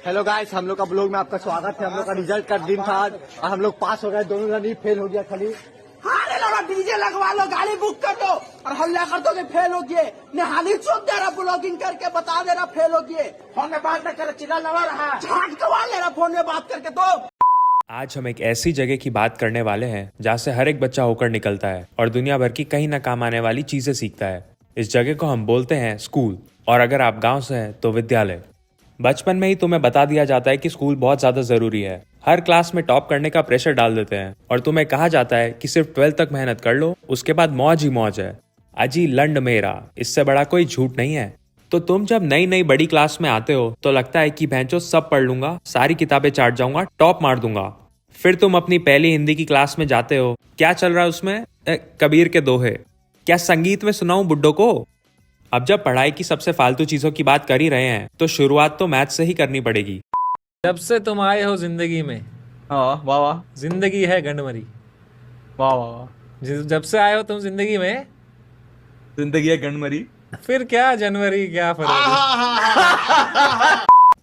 Hello guys, हम लोग का ब्लॉग में आपका स्वागत है। हम लोग का रिजल्ट का दिन था आज और हम लोग पास हो गए। दोनों जन फेल हो गया खाली। हाँ लड़ा डीजे लगवा लो, गाड़ी बुक कर दो और हल्ला कर दो कि फेल हो गए। निहाली चौक दे रहा, ब्लॉगिंग करके बता दे रहा फेल हो गए। फोन में बात न कर, चिल्ला लगा रहा, झाट कवा ले रहा फोन में बात करके। तो आज हम एक ऐसी जगह की बात करने वाले हैं जहाँ से हर एक बच्चा होकर निकलता है और दुनिया भर की कहीं ना काम आने वाली चीजें सीखता है। इस जगह को हम बोलते हैं स्कूल, और अगर आप गांव से हैं तो विद्यालय। बचपन में ही तुम्हें बता दिया जाता है कि स्कूल बहुत ज्यादा जरूरी है। हर क्लास में टॉप करने का प्रेशर डाल देते हैं और तुम्हें कहा जाता है कि सिर्फ 12th तक मेहनत कर लो, उसके बाद मौज ही मौज है। अजी लंड मेरा, इससे बड़ा कोई झूठ नहीं है। तो तुम जब नई नई बड़ी क्लास में आते हो तो लगता है कि भैंचो सब पढ़ लूंगा, सारी किताबें चाट जाऊंगा, टॉप मार दूंगा। फिर तुम अपनी पहली हिंदी की क्लास में जाते हो, क्या चल रहा है उसमें? कबीर के दोहे। क्या संगीत में सुनाऊं बुड्ढों को? अब जब पढ़ाई की सबसे फालतू चीजों की बात कर ही रहे हैं तो शुरुआत तो मैथ से ही करनी पड़ेगी। जब से तुम आए हो जिंदगी में, हाँ वाह वाह, जिंदगी है गंडमरी। वाह वाह वाह। जब से आए हो तुम जिंदगी में, जिंदगी है गंडमरी। फिर क्या जनवरी, क्या फरवरी।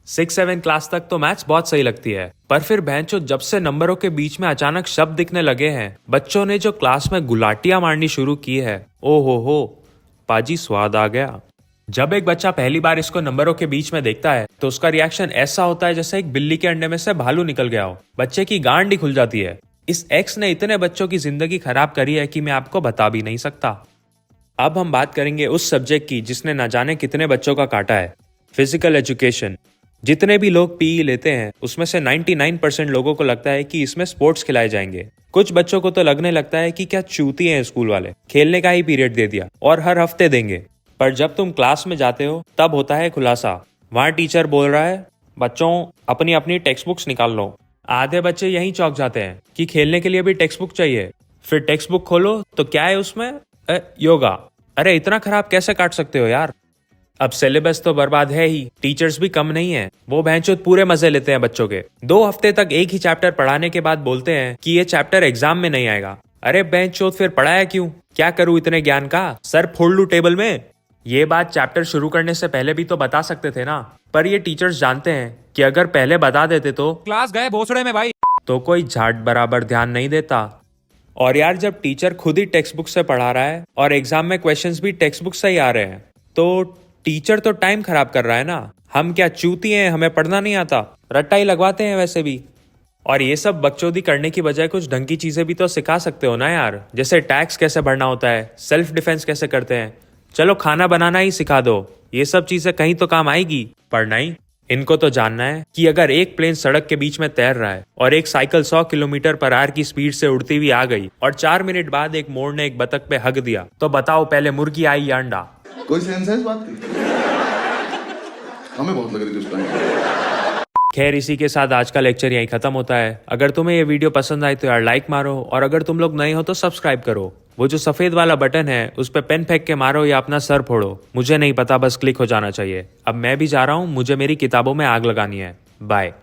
6-7 क्लास तक तो मैथ्स बहुत सही लगती है, पर फिर भैंचो जब से नंबरों के बीच में अचानक शब्द दिखने लगे हैं, बच्चों ने जो क्लास में गुलाटियां मारनी शुरू की है, ओ हो पाजी स्वाद आ गया। जब एक बच्चा पहली बार इसको नंबरों के बीच में देखता है तो उसका रिएक्शन ऐसा होता है जैसे एक बिल्ली के अंडे में से भालू निकल गया हो। बच्चे की गांड ही खुल जाती है। इस एक्स ने इतने बच्चों की जिंदगी खराब करी है कि मैं आपको बता भी नहीं सकता। अब हम बात करेंगे उस सब्जेक्ट की जिसने न जाने कितने बच्चों का काटा है, फिजिकल एजुकेशन। जितने भी लोग पीई लेते हैं उसमें से 99% लोगों को लगता है कि इसमें स्पोर्ट्स खिलाए जाएंगे। कुछ बच्चों को तो लगने लगता है कि क्या चूती हैं स्कूल वाले, खेलने का ही पीरियड दे दिया और हर हफ्ते देंगे। पर जब तुम क्लास में जाते हो तब होता है खुलासा। वहां टीचर बोल रहा है, बच्चों अपनी अपनी टेक्स्ट बुक्स निकाल लो। आधे बच्चे यहीं चौंक जाते हैं कि खेलने के लिए भी टेक्स्ट बुक चाहिए। फिर टेक्स्ट बुक खोलो तो क्या है उसमें? योगा। अरे इतना खराब कैसे काट सकते हो यार? अब सिलेबस तो बर्बाद है ही, टीचर्स भी कम नहीं है। वो भैंचोद पूरे मजे लेते हैं बच्चों के। 2 हफ्ते तक एक ही चैप्टर पढ़ाने के बाद बोलते हैं कि ये चैप्टर एग्जाम में नहीं आएगा। अरे भैंचोद फिर पढ़ाया क्यों? क्या करूं इतने ज्ञान का? सर फोड़ लूं टेबल में? ये बात चैप्टर शुरू करने से पहले भी तो बता सकते थे ना। पर ये टीचर्स जानते हैं कि अगर पहले बता देते तो क्लास गए भोसड़े में भाई, तो कोई झाट बराबर ध्यान नहीं देता। और यार जब टीचर खुद ही टेक्स्ट बुक से पढ़ा रहा है और एग्जाम में क्वेश्चंस भी टेक्स्ट बुक से ही आ रहे हैं तो टीचर तो टाइम खराब कर रहा है ना। हम क्या चूती हैं, हमें पढ़ना नहीं आता? रट्टा ही लगवाते हैं वैसे भी। और ये सब बकचोदी करने की बजाय कुछ ढंग की चीजें भी तो सिखा सकते हो ना यार, जैसे टैक्स कैसे भरना होता है, सेल्फ डिफेंस कैसे करते हैं। चलो खाना बनाना ही सिखा दो, ये सब चीजें कहीं तो काम आएगी। पर नहीं, इनको तो जानना है कि अगर एक प्लेन सड़क के बीच में तैर रहा है और एक साइकिल 100 किलोमीटर/आवर की स्पीड से उड़ती हुई आ गई और 4 मिनट बाद एक मोड़ ने एक बतख पे हक दिया, तो बताओ पहले मुर्गी आई या अंडा? कोई सेंस है इस बात की? हमें बहुत लग रही थी उस टाइम। खैर इसी के साथ आज का लेक्चर यहीं खत्म होता है। अगर तुम्हें ये वीडियो पसंद आई तो यार लाइक मारो, और अगर तुम लोग नए हो तो सब्सक्राइब करो। वो जो सफेद वाला बटन है उस पर पेन फेंक के मारो या अपना सर फोड़ो, मुझे नहीं पता, बस क्लिक हो जाना चाहिए। अब मैं भी जा रहा हूँ, मुझे मेरी किताबों में आग लगानी है। बाय।